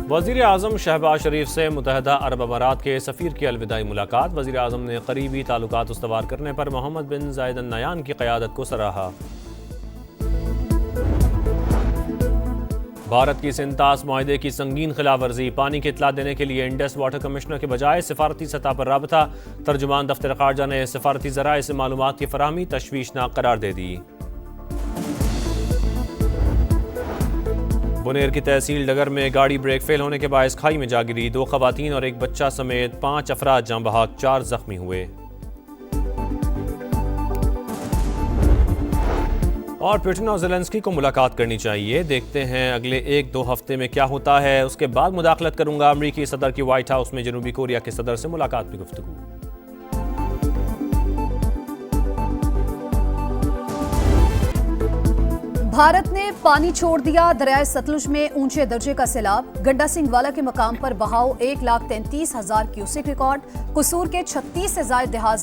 वज़ीर आज़म शहबाज शरीफ से मुत्तहदा अरब अमारात के सफ़ीर की अलविदाई मुलाकात। वज़ीर आज़म ने करीबी ताल्लुकात उस्तवार करने पर मोहम्मद बिन ज़ायद अल नहयान की क़यादत को सराहा। भारत की सिंतास मुआहदे की संगीन खिलाफवर्जी, पानी की इतला देने के लिए इंडस वाटर कमिश्नर के बजाय सिफारती सतह पर राबता। तर्जुमान दफ्तर खारजा ने सिफारती ज़राए से मालूमात की फराहमी तशवीशनाक करार दे दी। बुनेर की तहसील डगर में गाड़ी ब्रेक फेल होने के बायस खाई में जा गिरी। 2 खवातीन और 1 बच्चा समेत 5 अफराद जाँ बहक, 4 जख्मी हुए। और पुतिन और ज़ेलेंस्की को मुलाकात करनी चाहिए। देखते हैं अगले 1-2 हफ्ते में क्या होता है। उसके बाद मुदाखलत करूंगा। अमरीकी सदर की व्हाइट हाउस में जनूबी कोरिया के सदर से मुलाकात की गुफ्तगू। भारत ने पानी छोड़ दिया। दरियाए सतलुज में ऊंचे दर्जे का सैलाब। गड्डा सिंह वाला के मकाम पर बहाव 1,33,000 क्यूसेक रिकॉर्ड। कसूर के 36 से ज्यादा देहात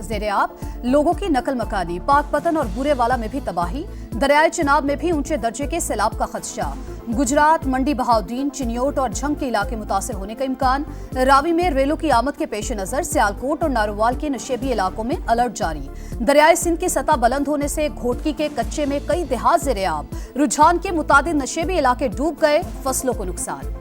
जेरे आब। लोगों की नकल मकानी। पाकपतन और बुरे वाला में भी तबाही। दरियाए चिनाब में भी ऊंचे दर्जे के सैलाब का खदशा। गुजरात, मंडी बहाउद्दीन, चिनियोट और झंग के इलाके मुतासर होने का इम्कान। रावी में रेलों की आमद के पेश नजर सियालकोट और नारोवाल के नशेबी इलाकों में अलर्ट जारी। दरियाए सिंध की सतह बुलंद होने से घोटकी के कच्चे में कई देहात जेरे आब। रुझान के मुताबिक नशेबी इलाके डूब गए, फसलों को नुकसान।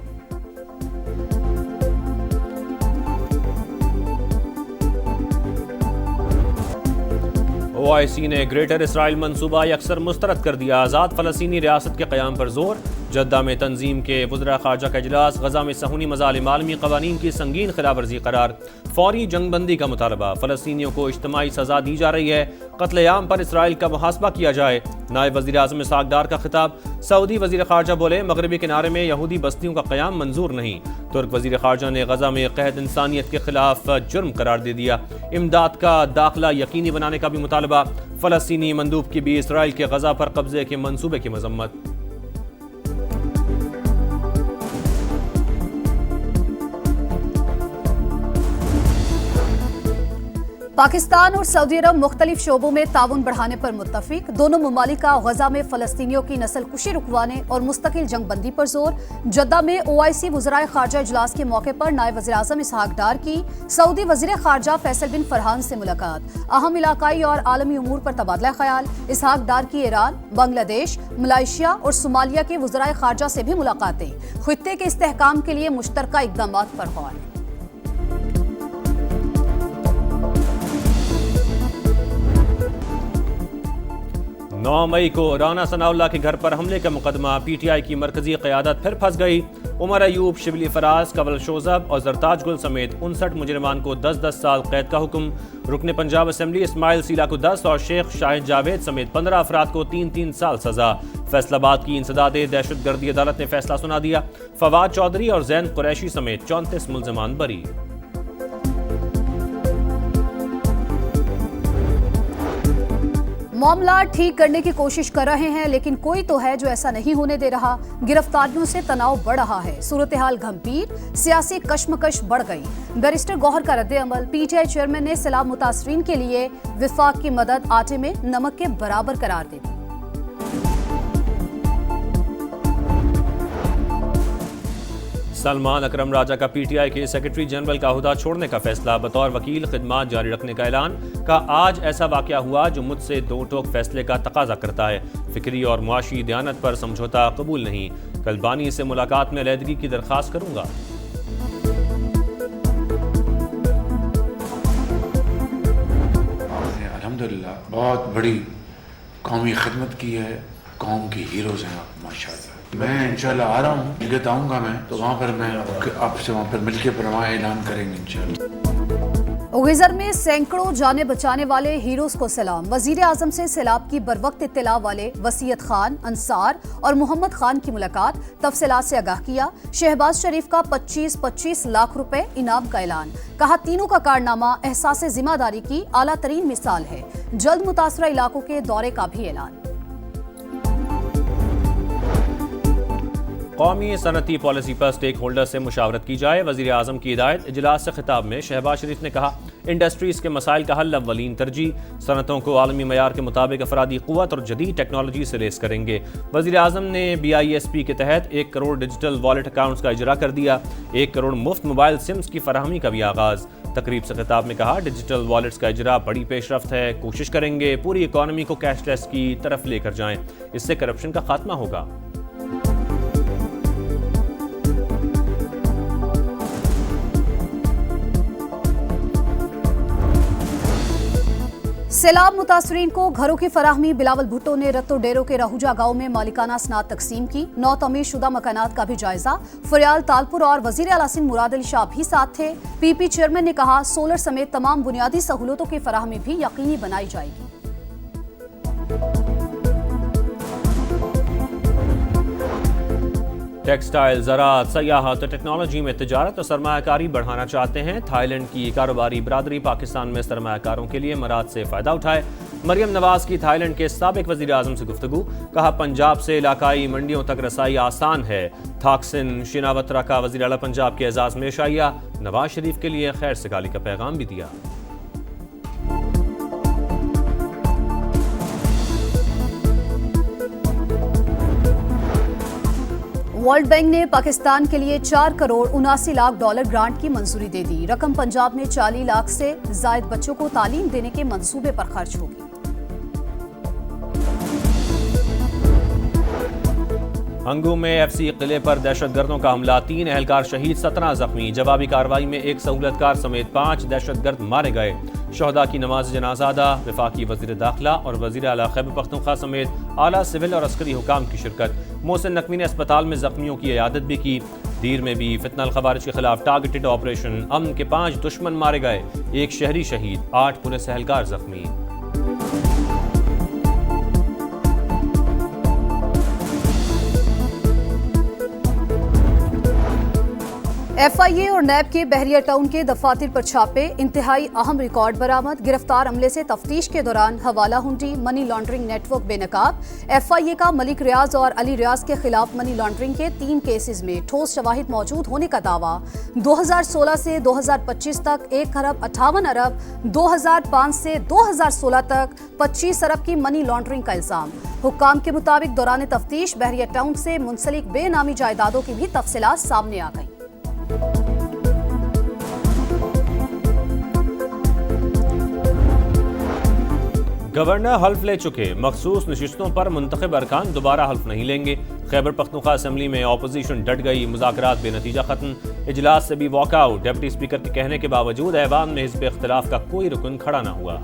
OIC ने ग्रेटर इसराइल मंसूबा अक्सर मुस्तरद कर दिया। आज़ाद फ़लस्तीनी रियासत के क़याम पर जोर। जद्दा में तंजीम के वज़रा ख़ारजा का इजलास। गज़ा में सहूनी मज़ालिम आलमी क़वानीन की संगीन खिलाफवर्जी करार। फौरी जंगबंदी का मुतालबा। फ़लस्तीनियों को इज्तिमाई सज़ा दी जा रही है। क़त्ल-ए-आम पर इसराइल का मुहासबा किया जाए। नायब वज़ीर आज़म इसहाक़ डार का खिताब। सऊदी वज़ीर ख़ारजा बोले, मगरबी किनारे में यहूदी बस्तियों का क़याम मंजूर नहीं। तुर्क वज़ीर ख़ारजा ने गज़ा में क़हद इंसानियत के खिलाफ जुर्म करार दे दिया। इमदाद का दाखिला यकीनी बनाने का भी मुतालबा। फ़लस्तीनी मंदूब की भी इसराइल के गज़ा पर कब्जे के मंसूबे की मजम्मत। पाकिस्तान और सऊदी अरब मुख्तलिफ शोबों में ताउन बढ़ाने पर मुत्तफिक। दोनों ममालिक का गजा में फलस्तीनियों की नस्ल कुशी रुकवाने और मुस्तकिल जंगबंदी पर जोर। जद्दा में OIC वज़राए खारजा इजलास के मौके पर नायब वज़ीर आज़म इसहाक़ डार की सऊदी वज़ीर खारजा फैसल बिन फरहान से मुलाकात। अहम इलाकाई और आलमी उमूर पर तबादला ख्याल। इसहाक़ डार की ईरान, बांग्लादेश, मलाइशिया और सोमालिया के वज़राए खारजा से भी मुलाकातें। खित्ते के इस्तेहकाम के लिए मुश्तरका इक़दामात पर गौर। 9 मई को राना सनाउल्लाह के घर पर हमले का मुकदमा। PTI की मरकजी क़यादत फिर फंस गई। उमर अयूब, शिबली फराज, कवल शोजब और जरताज गुल समेत 59 मुजरिमान को 10-10 साल कैद का हुक्म। रुकने पंजाब असम्बली इस्माइल सीला को 10 और शेख शाहिद जावेद समेत 15 अफराद को 3-3 साल सजा। फैसलाबाद की इंसदादे दहशतगर्दी अदालत ने फैसला सुना दिया। फवाद चौधरी और जैन कुरैशी समेत 34 मुल्ज़िमान बरी। मामला ठीक करने की कोशिश कर रहे हैं, लेकिन कोई तो है जो ऐसा नहीं होने दे रहा। गिरफ्तारियों से तनाव बढ़ रहा है। सूरत हाल गंभीर, सियासी कश्मकश बढ़ गई। बैरिस्टर गौहर का रद्द-ए-अमल। PTI चेयरमैन ने सैलाब मुतासरीन के लिए विफाक की मदद आटे में नमक के बराबर करार दे दी। सलमान अकरम राजा का PTI के सेक्रेटरी जनरल का ओहदा छोड़ने का फैसला। बतौर वकील खिदमात जारी रखने का ऐलान। का आज ऐसा वाकया हुआ जो मुझसे दो टोक फैसले का तकाजा करता है। फिक्री और मुआशी दयानत पर समझौता कबूल नहीं। कल बानी से मुलाकात में अलहदगी की दरख्वास्त करूंगा। अल्हम्दुलिल्लाह बहुत बड़ी कौमी खिदमत की है। कौम की हीरोज हैं आप माशाअल्लाह। मैं इंशाल्लाह आ रहा हूँ, जगत आऊँगा मैं, तो वहाँ पर मैं आपसे वहाँ पर मिलके परवाह ऐलान करेंगे इंशाल्लाह। गिज़र में सैकड़ों जाने बचाने वाले हीरोज को सलाम। वजीर आजम से सैलाब की बरवक्त इत्तला वाले वसीयत खान, अंसार और मोहम्मद खान की मुलाकात। तफसीलात से आगाह किया। शहबाज शरीफ का 25-25 लाख रुपए इनाम का ऐलान। कहा तीनों का कारनामा एहसास जिम्मेदारी की आला तरीन मिसाल है। जल्द मुतासरा इलाकों के दौरे का भी ऐलान। कौमी सनती पॉलिसी पर स्टेक होल्डर से मुशावरत की जाए, वज़ीर आज़म की हिदायत। इजलास से खिताब में शहबाज शरीफ ने कहा, इंडस्ट्रीज़ के मसाइल का हल अव्वलीन तरजीह, सनतों को आलमी मयार के मुताबिक अफरादी क़ुव्वत और जदीद टेक्नोलॉजी से लेस करेंगे। वज़ीर आज़म ने BISP के तहत 1 करोड़ डिजिटल वॉलेट अकाउंट्स का इजरा कर दिया। 1 करोड़ मुफ्त मोबाइल सिम्स की फराहमी का भी आगाज़। तकरीब से खिताब में कहा, डिजिटल वॉलेट्स का इजरा बड़ी पेशरफ्त है, कोशिश करेंगे पूरी इकॉनमी को कैशलेस की तरफ लेकर जाएं, इससे करप्शन का खात्मा होगा। सैलाब मुतासरीन को घरों की फराहमी। बिलावल भुट्टो ने रत्तो डेरो के रहूजा गांव में मालिकाना स्नात तकसीम की। 9 तमीर शुदा मकानात का भी जायजा। फरियाल तालपुर और वजीर आला सिंध मुराद अली शाह भी साथ थे। PP चेयरमैन ने कहा, सोलर समेत तमाम बुनियादी सहूलतों की फराहमी भी यकीनी बनाई जाएगी। टेक्सटाइल, ज़राअत, सयाहत और टेक्नोलॉजी में तिजारत और सरमायाकारी बढ़ाना चाहते हैं। थाईलैंड की कारोबारी बरादरी पाकिस्तान में सरमायाकारों के लिए मराद से फ़ायदा उठाए। मरियम नवाज की थाईलैंड के साबिक वज़ीर आज़म से गुफ्तगू। कहा, पंजाब से इलाकाई मंडियों तक रसाई आसान है। थाकसिन शिनावत्रा का वज़ीर आला पंजाब के एजाज़ में शाइया। नवाज शरीफ के लिए खैर सगाली का पैगाम भी दिया। वर्ल्ड बैंक ने पाकिस्तान के लिए 4 करोड़ 79 लाख डॉलर ग्रांट की मंजूरी दे दी। रकम पंजाब में 40 लाख से जायद बच्चों को तालीम देने के मंसूबे पर खर्च होगी। हंगू में FC किले पर दहशतगर्दों का हमला, 3 एहलकार शहीद, 17 जख्मी। जवाबी कार्रवाई में 1 सहूलतकार समेत 5 दहशतगर्द मारे गए। शहदा की नमाज जनाजा अदा। वफाकी वज़ीर दाखिला और वज़ीर आला खैबर पख्तूनख्वा समेत आला सिविल और अस्करी हुकाम की शिरकत। मोहसिन नकवी ने अस्पताल में जख्मियों की इयादत भी की। दीर में भी फितनल खवारिज के खिलाफ टारगेटेड ऑपरेशन। अमन के 5 दुश्मन मारे गए, 1 शहरी शहीद, 8 पुलिस एहलकार जख्मी। FIA और NAB के बहरिया टाउन के दफातर पर छापे। इंतहाई अहम रिकॉर्ड बरामद। गिरफ्तार अमले से तफ्तीश के दौरान हवाला हुंडी मनी लॉन्ड्रिंग नेटवर्क बेनकाब। FIA का मलिक रियाज और अली रियाज के खिलाफ मनी लॉन्ड्रिंग के 3 केसेस में ठोस शवाहिद मौजूद होने का दावा। 2016 से 2025 तक 1 खरब 58 अरब, 2005 से 2016 तक 25 अरब की मनी लॉन्ड्रिंग का इल्जाम। हुक्काम के मुताबिक दौरान तफ्तीश बहरिया टाउन से मुंसलिक बेनामी जायदादों की भी तफसीलात सामने आ गई। गवर्नर हल्फ ले चुके, मखसूस नशिस्तों पर मुंतखब अरकान दोबारा हल्फ नहीं लेंगे। खैबर पख्तूनख्वा असेंबली में ऑपोजिशन डट गई, मुज़ाकरात बेनतीजा खत्म। इजलास से भी वॉकआउट। डिप्टी स्पीकर के कहने के बावजूद ऐवान में हिज़्ब इख्तिलाफ का कोई रुकन खड़ा न हुआ।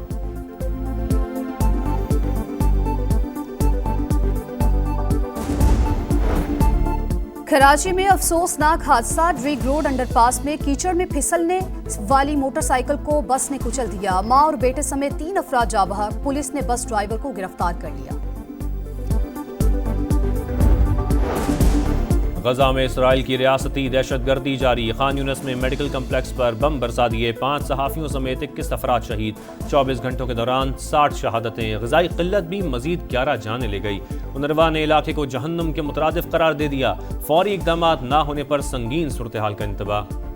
कराची में अफसोसनाक हादसा। ड्रीग रोड अंडरपास में कीचड़ में फिसलने वाली मोटरसाइकिल को बस ने कुचल दिया। मां और बेटे समेत 3 अफराद जाँ बहक। पुलिस ने बस ड्राइवर को गिरफ्तार कर लिया। गजा में इसराइल की रियासती दहशतगर्दी जारी। खान यूनिस में मेडिकल कम्प्लेक्स पर बम बरसा दिए। 5 सहाफ़ियों समेत 21 अफराद शहीद। 24 घंटों के दौरान 60 शहादतें। ग़िज़ाई क़िल्लत भी मज़ीद 11 जानें ले गई। उनरवा ने इलाके को जहन्नुम के मुतरादिफ करार दे दिया। फौरी इक़दामात ना होने पर संगीन सूरत हाल का इंतबाह।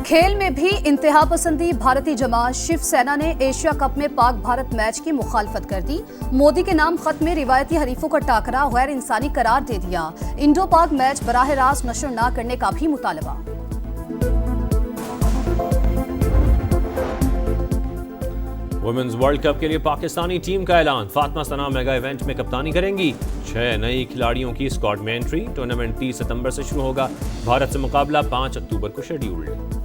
खेल में भी इंतहा पसंदी। भारतीय जमात शिवसेना ने एशिया कप में पाक भारत मैच की मुखालफत कर दी। मोदी के नाम खत में रिवायती हरीफों का टाकरा गैर इंसानी करार दे दिया। इंडो पाक मैच बराह रास्त नशर न करने का भी मुतालबा। वुमेन्स वर्ल्ड कप के लिए पाकिस्तानी टीम का ऐलान। फातिमा सना मेगा इवेंट में कप्तानी करेंगी। 6 नई खिलाड़ियों की स्क्वाड में एंट्री। टूर्नामेंट 30 सितंबर से शुरू होगा। भारत से मुकाबला 5 अक्टूबर को शेड्यूल्ड।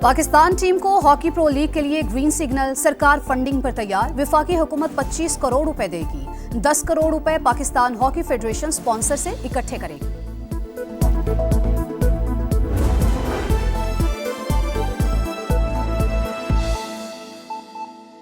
पाकिस्तान टीम को हॉकी प्रो लीग के लिए ग्रीन सिग्नल। सरकार फंडिंग पर तैयार। वफाकी हुकूमत 25 करोड़ रुपए देगी। 10 करोड़ रुपए पाकिस्तान हॉकी फेडरेशन स्पॉन्सर से इकट्ठे करेगी।